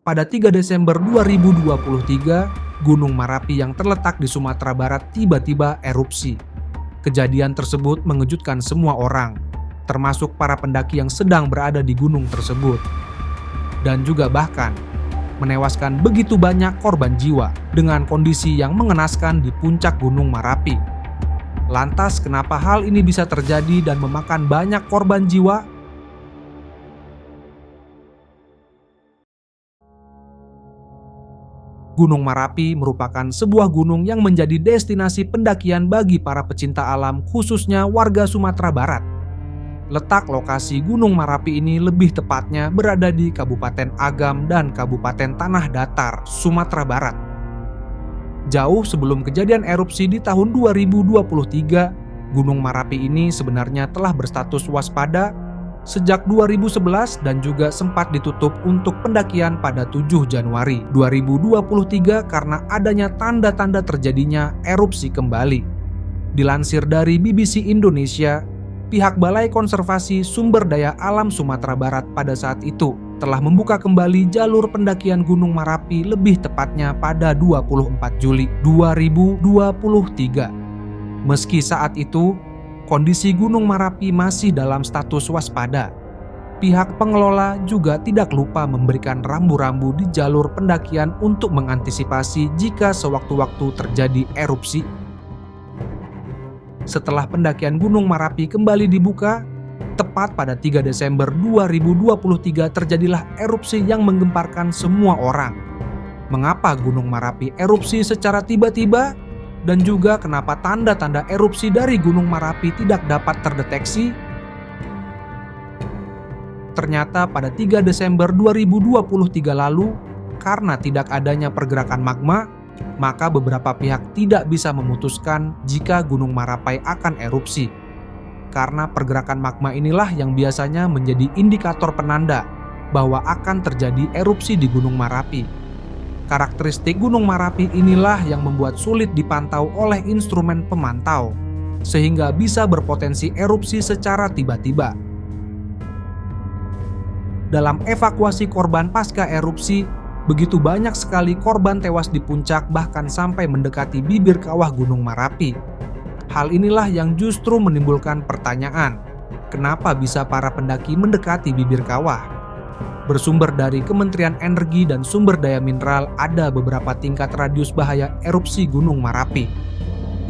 Pada 3 Desember 2023, Gunung Merapi yang terletak di Sumatera Barat tiba-tiba erupsi. Kejadian tersebut mengejutkan semua orang, termasuk para pendaki yang sedang berada di gunung tersebut. Dan juga bahkan menewaskan begitu banyak korban jiwa dengan kondisi yang mengenaskan di puncak Gunung Merapi. Lantas kenapa hal ini bisa terjadi dan memakan banyak korban jiwa? Gunung Merapi merupakan sebuah gunung yang menjadi destinasi pendakian bagi para pecinta alam, khususnya warga Sumatera Barat. Letak lokasi Gunung Merapi ini lebih tepatnya berada di Kabupaten Agam dan Kabupaten Tanah Datar, Sumatera Barat. Jauh sebelum kejadian erupsi di tahun 2023, Gunung Merapi ini sebenarnya telah berstatus waspada sejak 2011 dan juga sempat ditutup untuk pendakian pada 7 Januari 2023 karena adanya tanda-tanda terjadinya erupsi kembali. Dilansir dari BBC Indonesia, pihak Balai Konservasi Sumber Daya Alam Sumatera Barat pada saat itu telah membuka kembali jalur pendakian Gunung Merapi lebih tepatnya pada 24 Juli 2023. Meski saat itu kondisi Gunung Merapi masih dalam status waspada, pihak pengelola juga tidak lupa memberikan rambu-rambu di jalur pendakian untuk mengantisipasi jika sewaktu-waktu terjadi erupsi. Setelah pendakian Gunung Merapi kembali dibuka, tepat pada 3 Desember 2023 terjadilah erupsi yang menggemparkan semua orang. Mengapa Gunung Merapi erupsi secara tiba-tiba? Dan juga kenapa tanda-tanda erupsi dari Gunung Merapi tidak dapat terdeteksi? Ternyata pada 3 Desember 2023 lalu, karena tidak adanya pergerakan magma, maka beberapa pihak tidak bisa memutuskan jika Gunung Merapi akan erupsi. Karena pergerakan magma inilah yang biasanya menjadi indikator penanda bahwa akan terjadi erupsi di Gunung Merapi. Karakteristik Gunung Merapi inilah yang membuat sulit dipantau oleh instrumen pemantau, sehingga bisa berpotensi erupsi secara tiba-tiba. Dalam evakuasi korban pasca erupsi, begitu banyak sekali korban tewas di puncak bahkan sampai mendekati bibir kawah Gunung Merapi. Hal inilah yang justru menimbulkan pertanyaan, kenapa bisa para pendaki mendekati bibir kawah? Bersumber dari Kementerian Energi dan Sumber Daya Mineral, ada beberapa tingkat radius bahaya erupsi Gunung Merapi.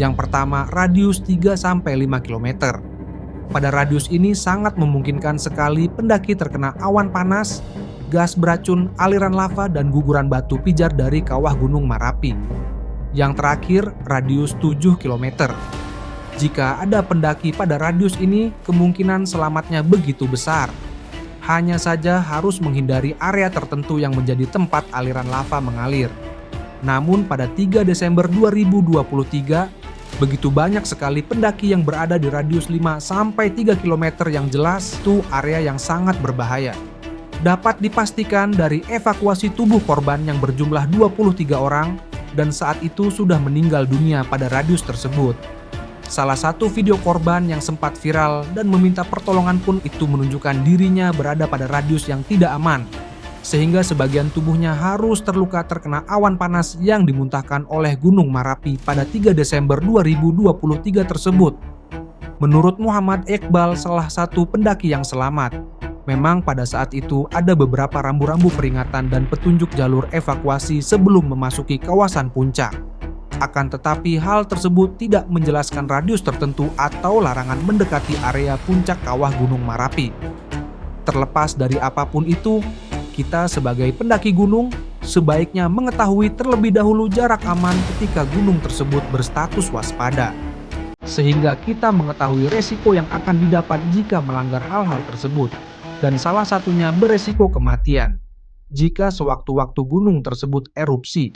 Yang pertama, radius 3-5 km. Pada radius ini sangat memungkinkan sekali pendaki terkena awan panas, gas beracun, aliran lava, dan guguran batu pijar dari kawah Gunung Merapi. Yang terakhir, radius 7 km. Jika ada pendaki pada radius ini, kemungkinan selamatnya begitu besar. Hanya saja harus menghindari area tertentu yang menjadi tempat aliran lava mengalir. Namun pada 3 Desember 2023, begitu banyak sekali pendaki yang berada di radius 5-3 km yang jelas itu area yang sangat berbahaya. Dapat dipastikan dari evakuasi tubuh korban yang berjumlah 23 orang dan saat itu sudah meninggal dunia pada radius tersebut. Salah satu video korban yang sempat viral dan meminta pertolongan pun itu menunjukkan dirinya berada pada radius yang tidak aman, sehingga sebagian tubuhnya harus terluka terkena awan panas yang dimuntahkan oleh Gunung Merapi pada 3 Desember 2023 tersebut. Menurut Muhammad Iqbal, salah satu pendaki yang selamat, memang pada saat itu ada beberapa rambu-rambu peringatan dan petunjuk jalur evakuasi sebelum memasuki kawasan puncak. Akan tetapi hal tersebut tidak menjelaskan radius tertentu atau larangan mendekati area puncak kawah Gunung Merapi. Terlepas dari apapun itu, kita sebagai pendaki gunung sebaiknya mengetahui terlebih dahulu jarak aman ketika gunung tersebut berstatus waspada, sehingga kita mengetahui resiko yang akan didapat jika melanggar hal-hal tersebut, dan salah satunya beresiko kematian jika sewaktu-waktu gunung tersebut erupsi.